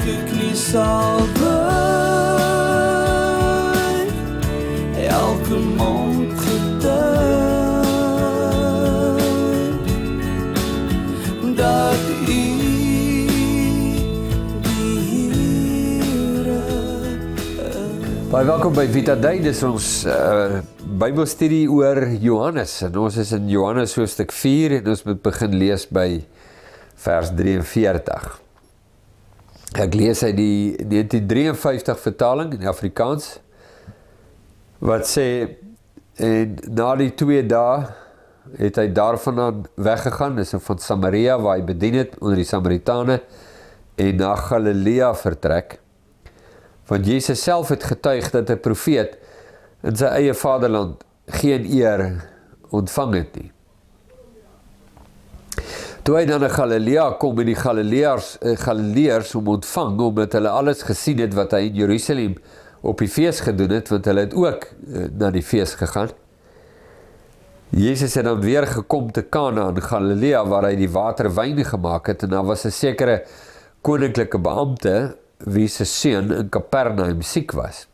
ek nie sal buig, elke mond getuig, dat U die Here is. Baie welkom by Vita Day, dis ons Bybelstudie oor Johannes, en ons is in Johannes hoofstuk 4, en ons moet begin lees by vers 43. Ek lees uit die 1953 vertaling in Afrikaans, wat sê, en na die 2 dae het hy daarvandaan weggegaan, dis van Samaria, waar hy bedien het onder die Samaritane, en na Galilea vertrek, want Jesus self het getuig dat 'n profeet in sy eie vaderland geen eer ontvang het nie. Toe hy dan na Galilea kom en die Galileërs hom ontvang, omdat hulle alles gesien het wat hy in Jerusalem op die fees gedoen het, want hulle het ook na die fees gegaan. Jezus het dan weer gekom te Kana in Galilea, waar hy die water wyn gemaak het, en daar was 'n sekere koninklike beampte, wie se seun in Kapernaum siek was.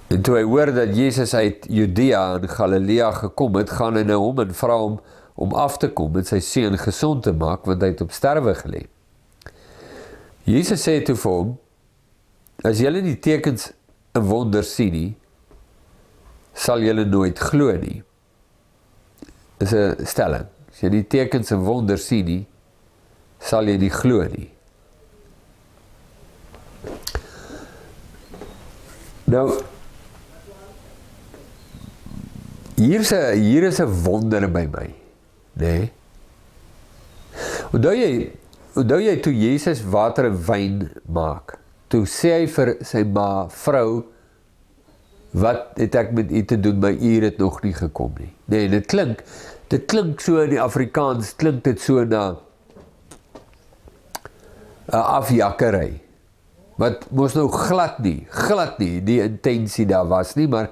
En toe hy hoor dat Jezus uit Judea en Galilea gekom het, gaan hy na hom en vra hom om af te kom en sy seun gesond te maak, want hy het op sterwe gelê. Jezus sê toe vir hom, as julle die tekens en wonders sien nie, sal julle nooit glo nie. Dis 'n stelling. As jy die tekens en wonders sien nie, sal jy nie glo nie. Nou, hier is 'n wonder by my, nee. Onthou jy toe Jesus water en wyn maak, toe sê hy vir sy ma, vrou, wat het ek met u te doen, my uur het nog nie gekom nie. Nee, dit klink so in die Afrikaans, klink dit so na 'n afjakkery, wat mos nou glad nie die intensie daar was nie, maar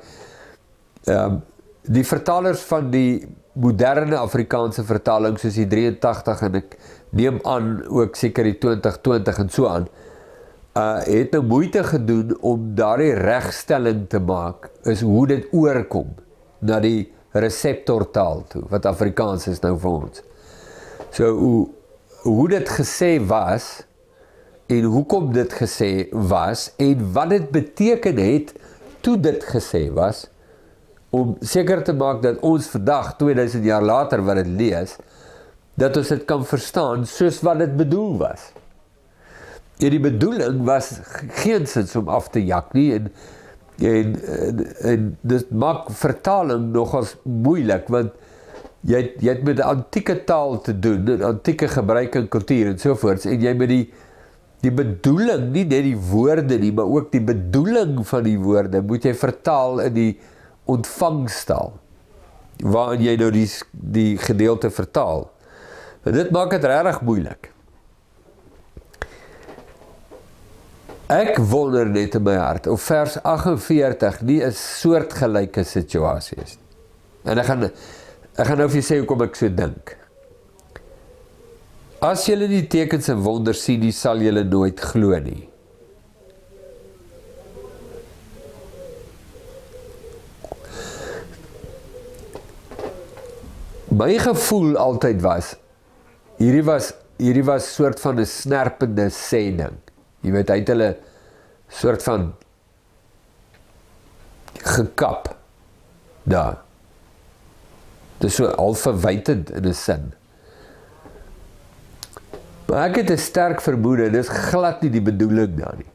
die vertalers van die moderne Afrikaanse vertaling, soos die 83 en ek neem aan ook seker die 2020 en so aan, het nou moeite gedoen om daardie regstelling te maak, is hoe dit oorkom na die reseptortaal toe, wat Afrikaans is nou vir ons. So, hoe dit gesê was, en hoekom dit gesê was, en wat dit beteken het, toe dit gesê was, om seker te maak dat ons vandag, 2000 jaar later wat dit lees, dat ons dit kan verstaan, soos wat dit bedoel was. En die bedoeling was geensins om af te jak nie, en dit maak vertaling nogals moeilik, want jy het met 'n antieke taal te doen, en antieke gebruik en kultuur en sovoorts, en jy met die bedoeling, nie net die woorde nie, maar ook die bedoeling van die woorde, moet jy vertaal in die ontvangstaal, waarin jy nou die gedeelte vertaal. En dit maak het regtig moeilik. Ek wonder net in my hart, of vers 48 nie 'n soortgelyke situasie is. En ek gaan nou vir jy sê hoekom ek so dink. As julle die tekens en wonders sien nie, sal julle nooit glo nie. My gevoel altyd was, hierdie was soort van 'n snerpende sending. Jy weet, hy het hulle soort van gekap daar. Dis so al verwytend in 'n sin. Maar ek het 'n sterk vermoede, dis glad nie die bedoeling daar nie.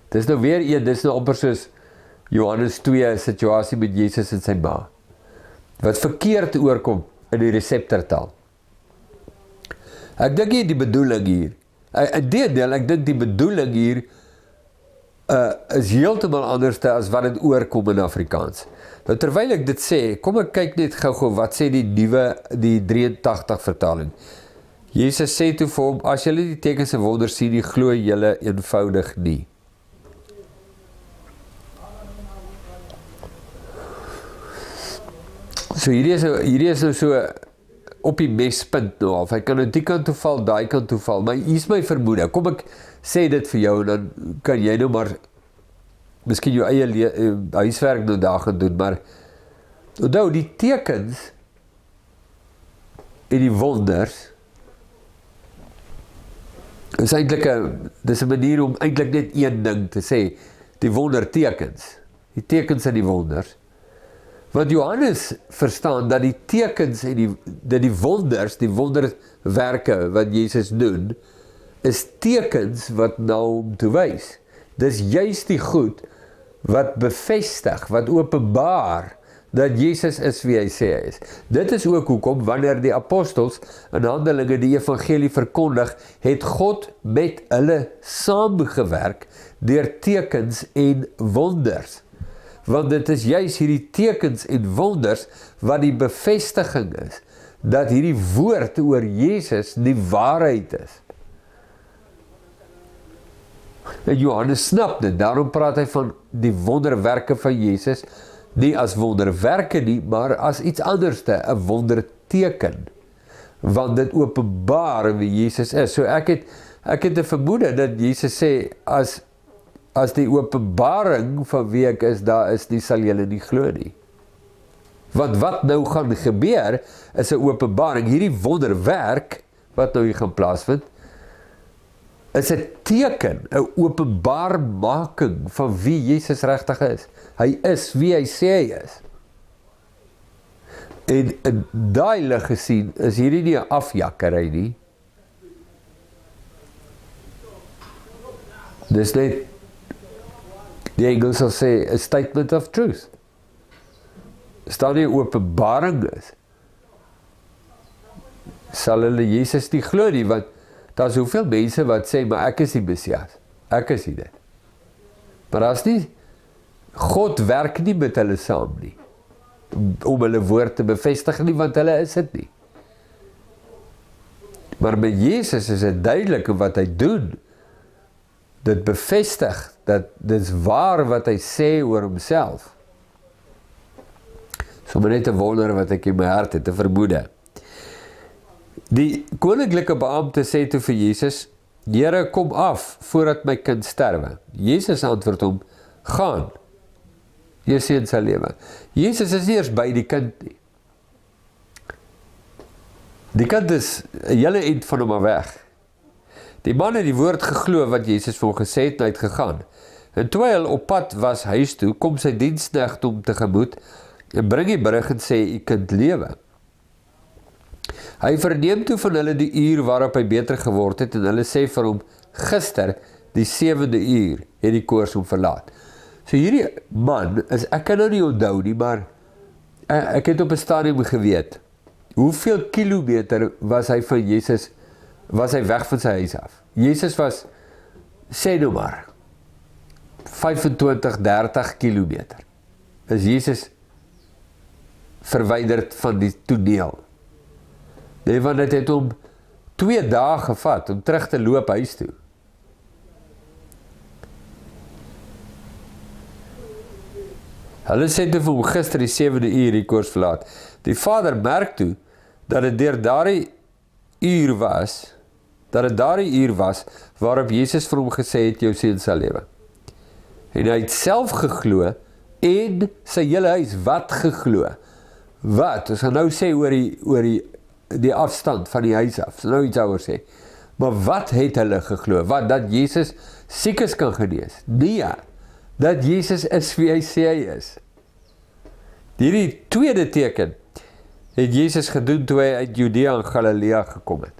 Dis nou weer dis nou amper soos Johannes 2 situasie met Jesus en sy ma, wat verkeerd oorkom in die reseptortaal. Ek dink nie die bedoeling hier, ek dink die bedoeling hier is heeltemal anders as wat dit oorkom in Afrikaans. Nou terwyl ek dit sê, kom ek kyk net gou wat sê die 83 vertaling. Jesus sê toe vir hom, as julle die tekens en wonders sien, die glo julle eenvoudig nie. So hierdie is nou so op die mespunt nou af. Hy kan aan die kant toe val, daai kant toe val, maar hier is my vermoede. Kom ek sê dit vir jou, en dan kan jy nou maar miskien jou eie huiswerk nou daar gaan doen, maar onthou, die tekens en die wonders is eintlik dis 'n manier om eintlik net een ding te sê, die wondertekens, die tekens en die wonders. Want Johannes verstaan dat die tekens en die wonders, die wonderwerke wat Jesus doen, is tekens wat na hom toe wys. Dis juist die goed wat bevestig, wat openbaar dat Jesus is wie hy sê hy is. Dit is ook hoekom wanneer die apostels in Handelinge die evangelie verkondig, het God met hulle saamgewerk deur tekens en wonders. Want dit is juist hierdie tekens en wonders wat die bevestiging is, dat hierdie woord oor Jesus die waarheid is. En Johannes snap dit, daarom praat hy van die wonderwerke van Jesus, nie as wonderwerke nie, maar as iets anderste, 'n wonderteken, want dit openbaar wie Jesus is. So ek het 'n vermoede dat Jesus sê, as die openbaring van wie ek is, daar is nie, sal julle nie glo nie. Want wat nou gaan gebeur, is 'n openbaring, hierdie wonderwerk, wat nou hier gaan plaasvind, is 'n teken, 'n openbaarmaking van wie Jesus regtig is. Hy is wie hy sê hy is. En in daai lig gesien, is hierdie nie 'n afjakkery nie. Dis net, die Engels sal sê, a statement of truth. As daar nie 'n openbaring is, sal hulle Jesus nie glo nie, want daar is hoeveel mense wat sê, maar ek is die Messias, ek is nie dit. Maar as nie, God werk nie met hulle saam nie, om hulle woord te bevestig nie, want hulle is dit nie. Maar met Jesus is dit duidelik wat hy doen, dit bevestig, dat dit is waar wat hy sê oor homself. Sommer net 'n wonder wat ek in my hart het, 'n vermoede. Die koninklike beampte sê toe vir Jesus, Here, kom af, voordat my kind sterwe. Jesus antwoord hom, gaan, jou seun sal lewe. Jesus is nie eers by die kind nie. Die kind is 'n hele eind van hom af weg. Die man het die woord geglo wat Jesus vir hom gesê het, en hy het gegaan. En toe hy op pad was huis toe, kom sy diensknegt hom tegemoet, en bring die berig en sê, u kind lewe. Hy verneem toe van hulle die uur waarop hy beter geword het, en hulle sê vir hom, gister, die 7de uur, het die koors hom verlaat. So hierdie man, ek kan nou nie onthou nie, maar ek het op 'n stadium geweet, hoeveel kilometer was hy van Jesus, was hy weg van sy huis af. Jesus was, sê nou maar, 25-30 kilometer. Is Jesus verwyderd van die toneel. Nee, want dit het hom 2 dae gevat om terug te loop huis toe. Hulle sê toe vir hom gister die 7de uur die koors verlaat. Die vader merk toe dat dit deur daardie uur was, waarop Jesus vir hom gesê het, jou seun sal lewe. En hy het self geglo, en sy hele huis, wat geglo? Wat? Ons gaan nou sê oor die afstand van die huis af, so nou iets oor sê. Maar wat het hulle geglo? Wat? Dat Jesus siekes kan genees? Nee, dat Jesus is wie hy sê hy is. Hierdie tweede teken het Jesus gedoen toe hy uit Judea en Galilea gekom het.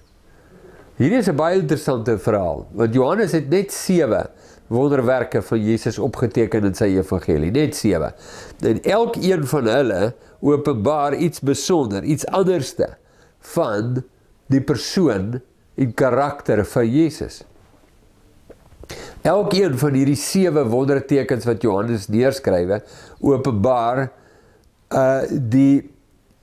Hierdie is 'n baie interessante verhaal, want Johannes het net 7 wonderwerke van Jesus opgeteken in sy evangelie, net 7. En elkeen van hulle openbaar iets besonder, iets anderste van die persoon en karakter van Jesus. Elkeen van hierdie 7 wondertekens wat Johannes neerskrywe, openbaar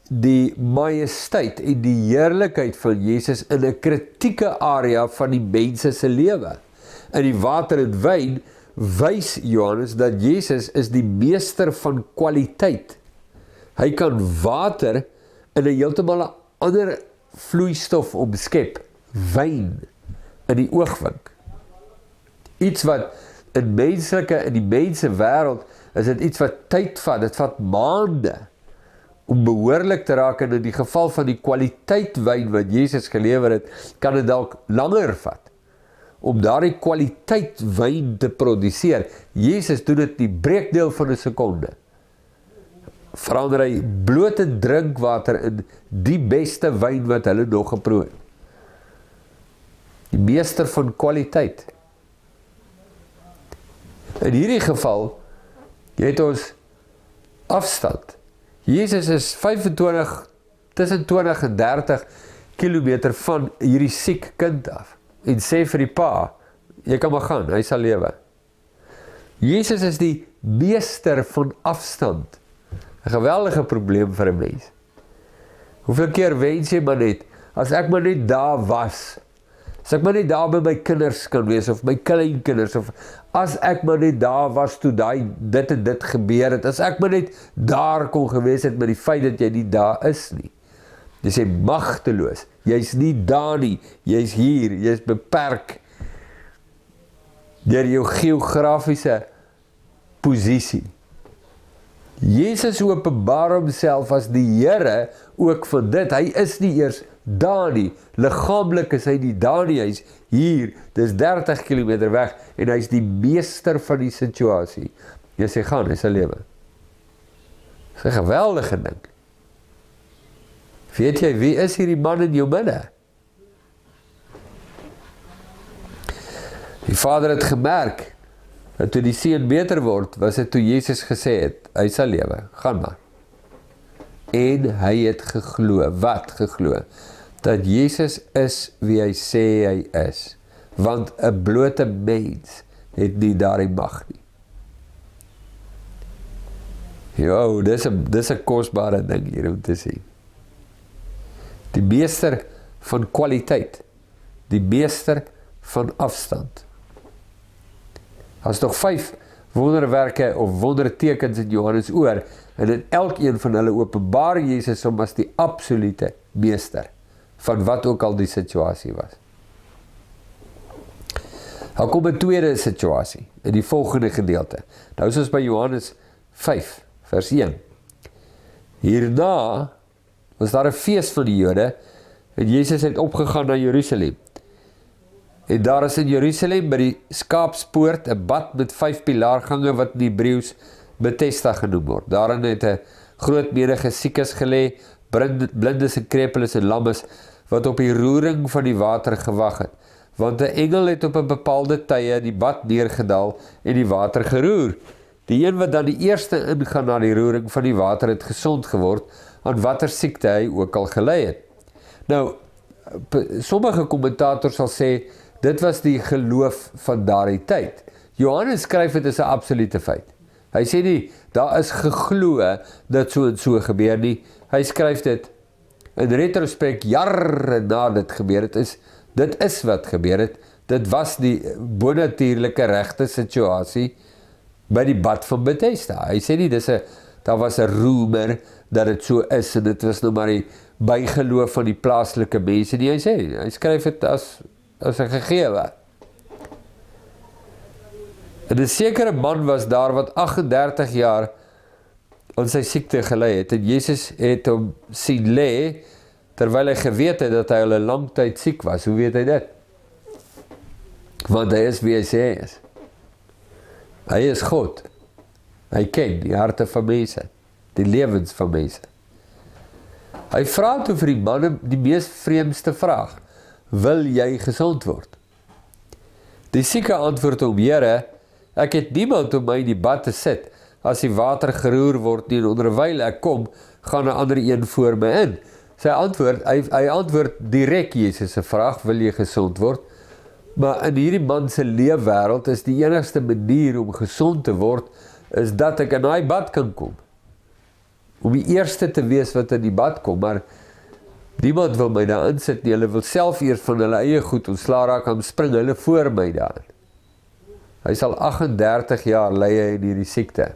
die majesteit en die heerlikheid van Jesus in 'n kritieke area van die mense se lewe. In die water en wyn wys Johannes dat Jesus is die meester van kwaliteit. Hy kan water in 'n heeltemal ander vloeistof omskep, wyn in die oogwink. Iets wat in die mense wêreld, is dit iets wat tyd vat, dit vat maande, om behoorlik te raak, en in die geval van die kwaliteit wyn wat Jesus gelewer het, kan dit dalk langer vat, om daardie kwaliteit wyn te produseer. Jesus doen dit die breekdeel van 'n sekonde. Verander hy blote drinkwater in die beste wyn wat hulle nog geproe het. Die meester van kwaliteit. In hierdie geval, het ons afstand. Jesus is 25, tussen 20 en 30 kilometer van hierdie siek kind af, en sê vir die pa, jy kan maar gaan, hy sal lewe. Jesus is die meester van afstand. 'n geweldige probleem vir 'n mens. Hoeveel keer wens jy maar net, as ek maar net daar was, as ek maar net daar by my kinders kan wees, of my kleinkinders, of as ek maar net daar was toe dit en dit gebeur het, as ek maar net daar kon gewees het met die feit dat jy nie daar is nie. Jy sê magteloos, jy's nie daar nie, jy's hier, jy's beperk deur jou geografiese posisie. Jesus openbaar homself as die Here ook van dit. Hy is nie eers daar nie, liggaamlik is hy nie daar nie, hy is hier, dis 30 kilometer weg, en hy is die meester van die situasie. Jy sê, gaan, hy sal lewe. Dis 'n geweldige ding. Weet jy, wie is hierdie man in jou midde? Die Vader het gemerk, dat toe die seun beter word, was dit toe Jesus gesê het, hy sal lewe, gaan maar. En hy het geglo, wat geglo? Dat Jesus is wie hy sê hy is. Want 'n blote mens het nie daardie mag nie. Jo, dis 'n kosbare ding hier om te sien. Die meester van kwaliteit, die meester van afstand. As nog 5 wonderwerke of wondertekens in Johannes oor, en in elkeen van hulle openbaar Jesus hom as die absolute meester, van wat ook al die situasie was. Nou kom 'n tweede situasie, in die volgende gedeelte. Nou is ons by Johannes 5, vers 1. Hierna was daar 'n fees van die Jode, en Jesus het opgegaan na Jerusalem. En daar is in Jerusalem by die Skaapspoort 'n bad met 5 pilaargange wat in Hebreëus Bethesda genoem word. Daarin het 'n groot menigte siekes gelê, blindes en krepeles en lammes, wat op die roering van die water gewag het. Want 'n engel het op 'n bepaalde tye die bad neergedaal en die water geroer. Die een wat dan die eerste ingaan na die roering van die water het gesond geword, aan watter siekte hy ook al gely het. Nou, sommige kommentators sal sê, dit was die geloof van daardie tyd. Johannes skryf dit as 'n absolute feit. Hy sê nie, daar is geglo dat so en so gebeur nie. Hy skryf dit in retrospek jare na dit gebeur het. Dit is wat gebeur het. Dit was die bonatuurlike regte situasie by die bad van Bethesda. Hy sê nie, daar was 'n rumor dat dit so is, en dit was nou maar die bygeloof van die plaaslike mense nie. Hy skryf dit as 'n gegewe. En 'n sekere man was daar wat 38 jaar aan sy siekte gely het, en Jesus het hom sien lê, terwyl hy geweet het dat hy al 'n lang tyd siek was. Hoe weet hy dit? Want hy is wie hy sê hy is. Hy is God. Hy ken die harte van mense, die lewens van mense. Hy vra toe vir die man die mees vreemdste vraag: wil jy gesond word? Die sieke antwoord hom: Here, ek het niemand om my in die bad te sit, as die water geroer word nie, en onderwyl ek kom, gaan 'n ander een voor my in. Hy antwoord direk Jesus se vraag: wil jy gesond word? Maar in hierdie man se leefwêreld is die enigste manier om gesond te word, is dat ek in daai bad kan kom. Om die eerste te wees wat in die bad kom, maar niemand wil my daar insit nie. Hulle wil self eers van hulle eie goed ontslaa raak, en spring hulle voor my daar. Hy sal 38 jaar ly in hierdie siekte.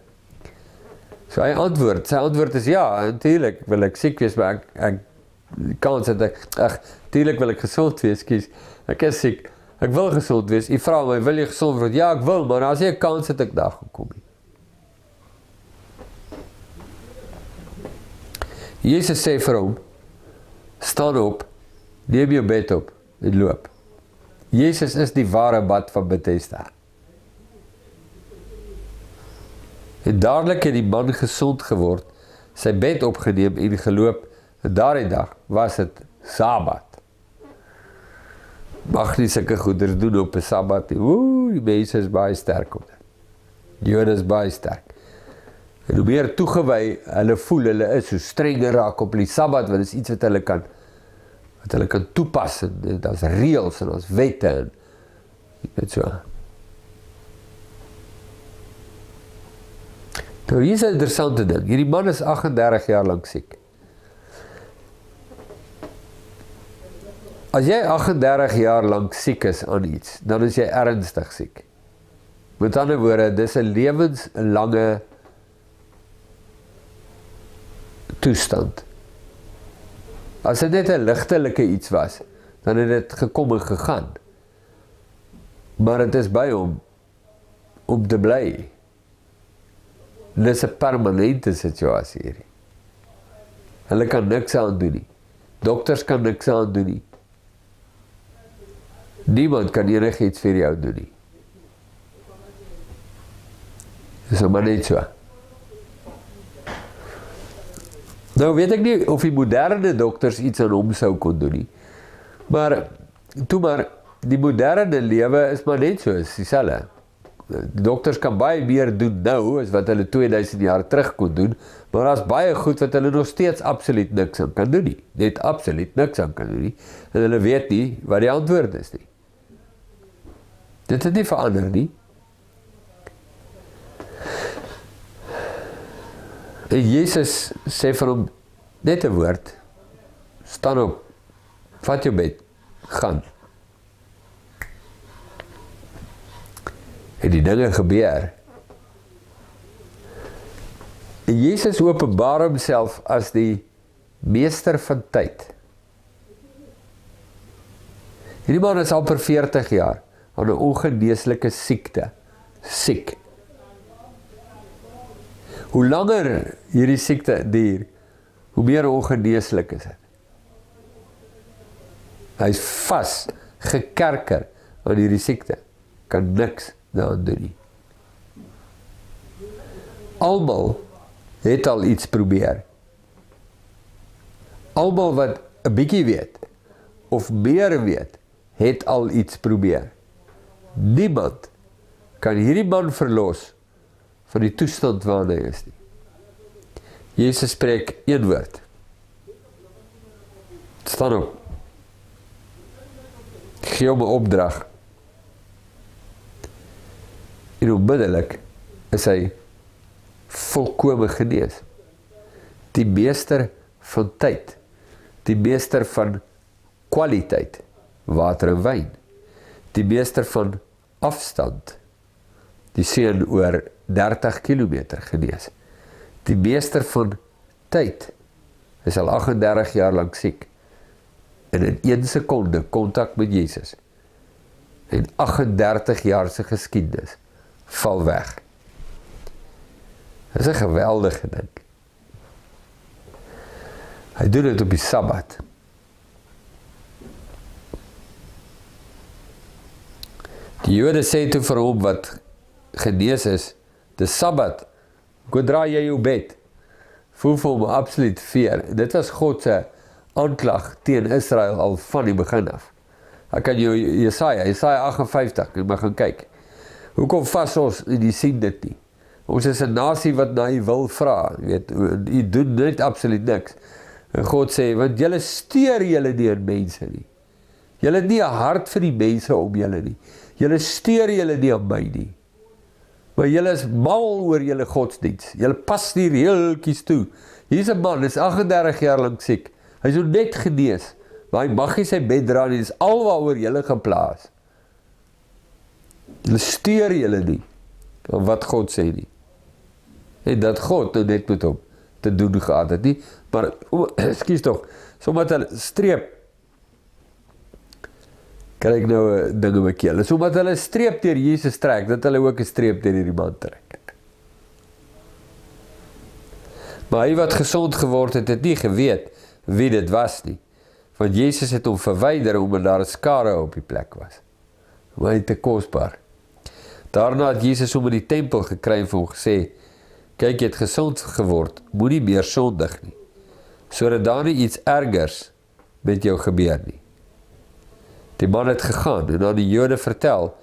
So sy antwoord is ja, natuurlik wil ek siek wees, maar die kans dat tuurlik wil ek gesond wees, kies, ek is siek, ek wil gesond wees, jy vra my, wil jy gesond word? Ja, ek wil, maar as jy 'n kans het, ek daar gekom nie. Jesus sê vir hom, staan op, neem jou bed op, en loop. Jesus is die ware bad van Bethesda. En dadelik het die man gesond geword, sy bed opgeneem en geloop, en daardie dag was het Sabbat. Mag nie sulke goeders doen op 'n Sabbat nie. Die mense is baie sterk op dit. Jode is baie sterk. En hoe meer toegewy hulle voel, hulle is, hoe strenger raak op die Sabbat, want dit is iets wat hulle kan toepas, en daar's reëls en daar's wette, en weet so. Nou, hier is 'n interessante ding. Hierdie man is 38 jaar lank siek. As jy 38 jaar lank siek is aan iets, dan is jy ernstig siek. Met ander woorde, dis 'n lewenslange toestand. As dit net 'n ligtelike iets was, dan het dit gekom en gegaan. Maar dit is by hom om te bly. Dit is 'n permanente situasie hierdie. Hulle kan niks aan doen nie. Dokters kan niks aan doen nie. Niemand kan enigiets vir jou doen nie. Dis maar net so. Nou weet ek nie of die moderne dokters iets aan hom sou kon doen nie. Maar die moderne lewe is maar net so, is dieselfde. Die dokters kan baie meer doen nou as wat hulle 2000 jaar terug kon doen, maar daar's baie goed wat hulle nog steeds absoluut niks aan kan doen nie. Net absoluut niks aan kan doen nie. En hulle weet nie wat die antwoord is nie. Dit het nie verander nie. En Jesus sê vir hom net 'n woord, staan op, vat jou bed, gaan. En die dinge gebeur. En Jesus openbaar homself as die meester van tyd. Hierdie man is al per 40 jaar aan 'n ongeneeslike siekte, siek. Hoe langer hierdie siekte duur, hoe meer ongeneeslik is dit. Hy is vas, gekerker aan hierdie siekte, kan niks daaraan doen nie. Almal het al iets probeer. Almal wat 'n bietjie weet, of meer weet, het al iets probeer. Niemand kan hierdie man verlos van die toestand waarin hy is nie. Jesus spreek een woord. Staan op. Gee hom 'n opdrag. En onmiddellik is hy volkome genees. Die meester van tyd. Die meester van kwaliteit. Water en wyn. Die meester van afstand. Die seun oor 30 kilometer genees. Die meester van tyd. Hy is al 38 jaar lank siek. En in 1 sekonde kontak met Jesus. En 38 jaar se geskiedenis val weg. Dit is 'n geweldige ding. Hy doen dit op die Sabbat. Die Jode sê toe vir hom wat genees is, dis Sabbat, kodra jy jou bed, voel vir hom absoluut veer. Dit was God se aanklag teen Israel al van die begin af. Ek kan jou Jesaja 58, jy mag gaan kyk. Hoekom vas ons en jy sien dit nie? Ons is 'n nasie wat na jy wil vra, jy doen net absoluut niks. En God sê, want julle steur julle nie aan mense nie. Julle het nie 'n hart vir die mense om julle nie. Julle steur julle nie aan my nie. Maar julle is mal oor julle godsdiens. Julle pas nie reeltjies toe. Hier is 'n man, is 38 jaar lank siek. Hy is net genees, maar hy mag nie sy bed dra nie. Dis alwaaroor julle geplaas. Julle steur julle nie aan wat God sê nie. En dat God nou net met hom te doen gehad het nie. Maar, ekskuus tog, Somdat hulle streep, kry ek nou 'n ding in my keel, somdat hulle 'n streep deur Jesus trek, dat hulle ook 'n streep deur hierdie man trek. Maar hy wat gesond geword het, het nie geweet wie dit was nie, want Jesus het hom verwyder, omdat daar 'n skare op die plek was. Maar hy te kosbaar. Daarna het Jesus hom in die tempel gekry en vir hom gesê, kyk, jy het gesond geword, moenie meer sondig nie, sodat daar nie iets ergers met jou gebeur nie. Die man het gegaan en aan die Jode vertel,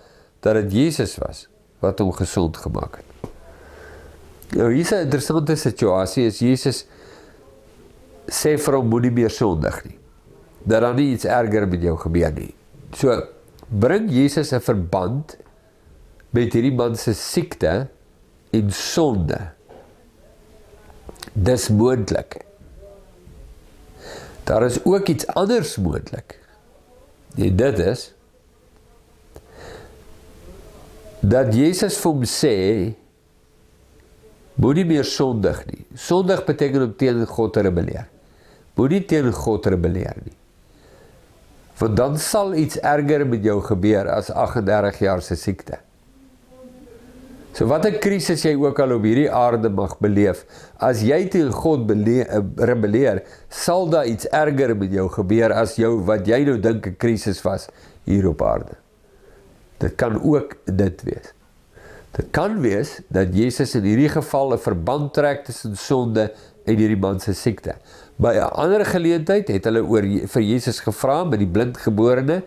dat het Jesus was, wat hom gezond gemaak het. Nou, hier is 'n interessante situasie, is Jesus sê vir hom, moenie meer sondig nie, dat daar nie iets erger met jou gebeur nie. So, bring Jesus 'n verband met hierdie man se siekte en sonde. Dis moontlik. Daar is ook iets anders moontlik. En dit is, dat Jesus vir hom sê, moenie meer sondig nie. Sondig beteken om teen God te rebelleer. Moenie teen God rebelleer nie. Want dan sal iets erger met jou gebeur as 38 jaar se siekte. So wat 'n krisis jy ook al op hierdie aarde mag beleef, as jy teen God rebelleer, sal daar iets erger met jou gebeur as wat jy nou dink 'n krisis was hier op aarde. Dit kan ook dit wees. Dit kan wees dat Jesus in hierdie geval 'n verband trek tussen sonde en hierdie man se siekte. By 'n ander geleentheid het hulle vir Jesus gevra met die blindgeborene,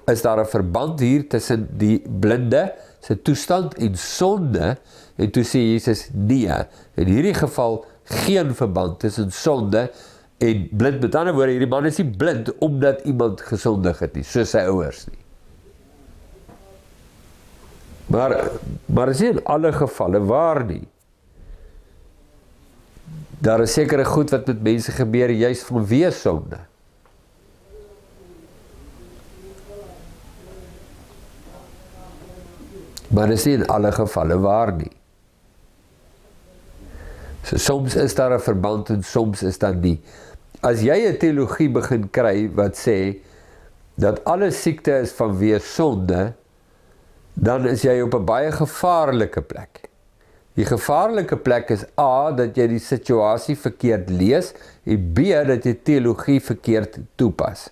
is daar 'n verband hier tussen die blinde se toestand en sonde, en toe sê Jesus, nee, in hierdie geval geen verband tussen sonde en blind. Met ander woorde, hierdie man is nie blind omdat iemand gesondig het nie, soos sy ouers nie. Maar is nie in alle gevalle waar nie. Daar is sekere goed wat met mense gebeur, juist vanweë sonde. Maar is nie in alle gevalle waar nie. So, soms is daar 'n verband en soms is daar nie. As jy 'n teologie begin kry wat sê, dat alle siekte is vanweë sonde, dan is jy op 'n baie gevaarlike plek. Die gevaarlike plek is A, dat jy die situasie verkeerd lees, en B, dat jy teologie verkeerd toepas.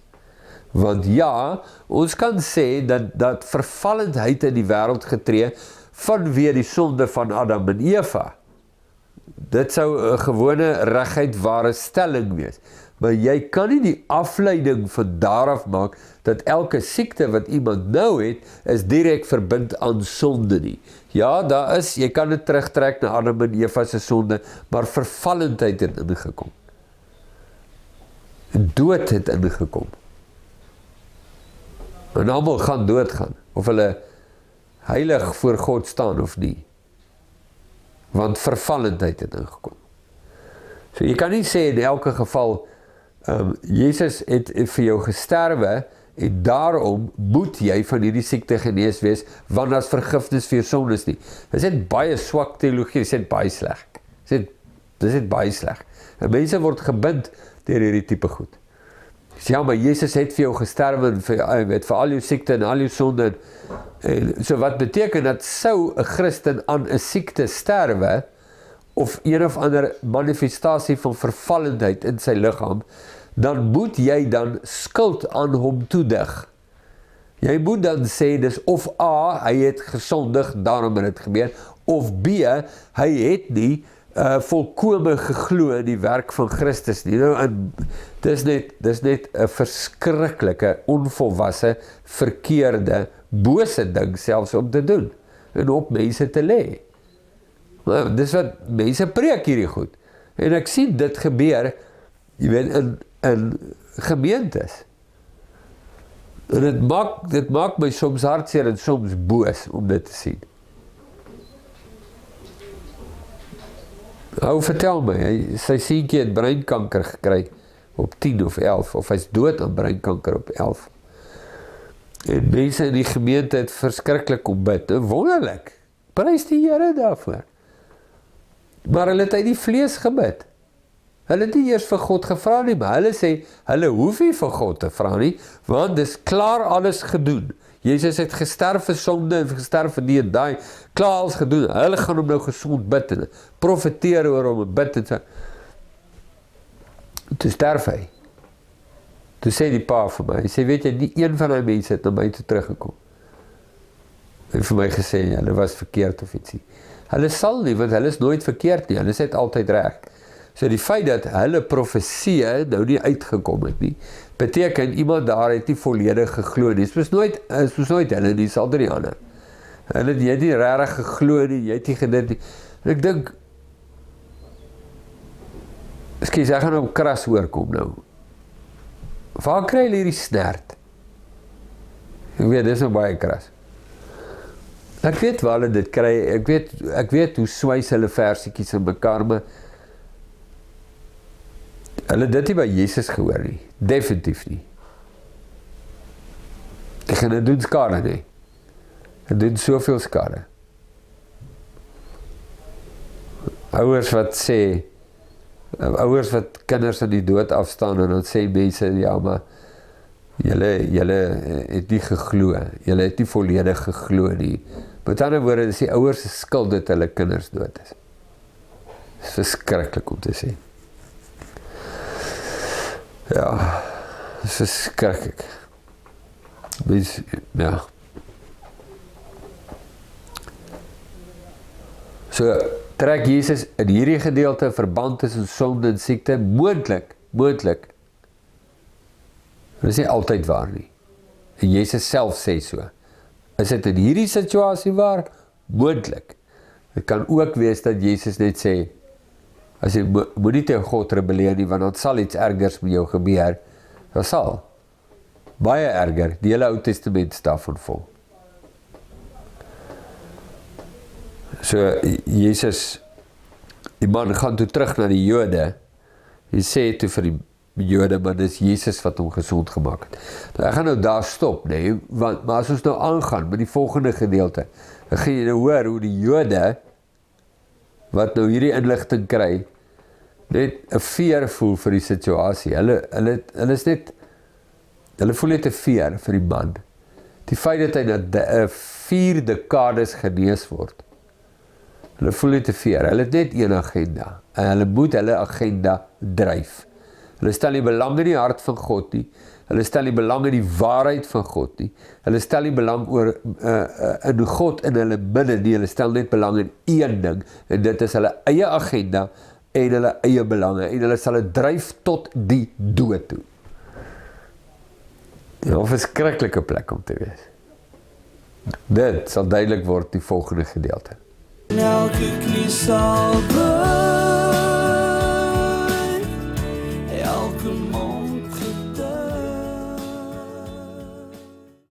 Want ja, ons kan sê dat vervallendheid in die wêreld getree vanweë die sonde van Adam en Eva. Dit sou 'n gewone reguit ware stelling wees. Maar jy kan nie die afleiding van daaraf maak dat elke siekte wat iemand nou het, is direk verbind aan sonde nie. Ja, daar is, jy kan dit terugtrek na Adam en Eva se sonde, maar vervallendheid het ingekom. Dood het ingekom. En almal gaan doodgaan, of hulle heilig voor God staan of nie. Want vervallendheid het ingekom. So jy kan nie sê in elke geval, Jesus het vir jou gesterwe, en daarom moet jy van hierdie siekte genees wees, want daar is vergifnis vir jou sondes nie. Dit is net baie swak teologie, dit is net baie sleg. Dit is net baie sleg. En mense word gebind deur hierdie tipe goed. Ja, maar Jesus het vir jou gesterwe, vir al jou siekte en al jou sonde, en so wat beteken dat sou 'n Christen aan 'n siekte sterwe, of een of ander manifestasie van vervallendheid in sy liggaam, dan moet jy dan skuld aan hom toedig. Jy moet dan sê, dis of A, hy het gesondig, daarom het dit gebeur, of B, hy het nie volkome geglo in die werk van Christus nie. Nou, en dis net 'n verskriklike, onvolwasse, verkeerde, bose ding selfs om te doen, en op mense te lê. Nou, dis wat mense preek hierdie goed. En ek sien dit gebeur, jy weet, in gemeentes. En dit maak my soms hartseer en soms boos om dit te sien. Nou, vertel my, sy seentjie het breinkanker gekry op 10 of 11, of hy's dood aan breinkanker op 11. En mense in die gemeente het verskriklik kom bid, wonderlik, prys die Here daarvoor. Maar hulle het uit die vlees gebid. Hulle het nie eers vir God gevra nie, maar hulle sê, hulle hoef nie vir God te vra nie, want dis klaar alles gedoen. Jesus het gesterf vir sonde en gesterf vir die en daai, klaar alles gedoen. Hulle gaan hom nou gesond bid en profeteer oor hom en bid en so. Toe sterf hy. Toe sê die pa vir my, hy sê, weet jy, nie een van die mense het na my toe teruggekom. En vir my gesê, ja, hulle was verkeerd of ietsie. Hulle sal nie, want hulle is nooit verkeerd nie, hulle is net altyd reg. So die feit dat hulle profesie nou nie uitgekom het nie, beteken iemand daar het nie volledig geglo nie. Dit is nooit hulle nie, sal die ander. Jy het nie regtig geglo nie, jy het nie gedit nie. En ek dink, skies, ek gaan op kras oorkom nou. Waar kry hulle hierdie snert? Ek weet, dit is nou baie kras. Ek weet waar hulle dit kry, ek weet hoe swys hulle versiekies in mekaar, maar hulle dit nie by Jesus gehoor nie, definitief nie. Ek gaan dit doen skade nie. Dit doen soveel skade. Ouers wat kinders aan die dood afstaan en dan sê mense, ja, maar julle het nie geglo, julle het nie volledig geglo nie. Met ander woorde, dis die ouers se skuld dat hulle kinders dood is. Dit is verskriklik om te sê. Ja, dit is verskriklik. Ja. So, trek Jesus in hierdie gedeelte verband tussen sonde en siekte, moontlik. Dit is nie altyd waar nie. En Jesus self sê so. Is dit in hierdie situasie waar? Moontlik. Het kan ook wees dat Jesus net sê, as jy moet nie tegen God rebelleer nie, want dan sal iets ergers met jou gebeur. Dat sal. Baie erger, die hele Ou Testament daarvan vol. So, Jesus, die man gaan toe terug na die Jode, en sê toe vir die Jode, maar dis Jesus wat hom gesond gemaak het. Nou, ek gaan nou daar stop, nee, maar as ons nou aangaan met die volgende gedeelte, dan gaan jy nou hoor hoe die Jode, wat nou hierdie inligting kry, net 'n veer voel vir die situasie. Hulle is net, hulle voel net 'n veer vir die man. Die feit dat hy na 4 dekades genees word, hulle voel net 'n veer. Hulle het net een agenda, en hulle moet hulle agenda dryf. Hulle stel nie belang in die hart van God nie, hulle stel nie belang in die waarheid van God nie, hulle stel nie belang oor in God in hulle binne nie, hulle stel net belang in een ding, en dit is hulle eie agenda, en hulle eie belange, en hulle sal dit dryf tot die dood toe. Ja, 'n verskriklike plek om te wees. Dit sal duidelik word die volgende gedeelte. Elke knie sal buig.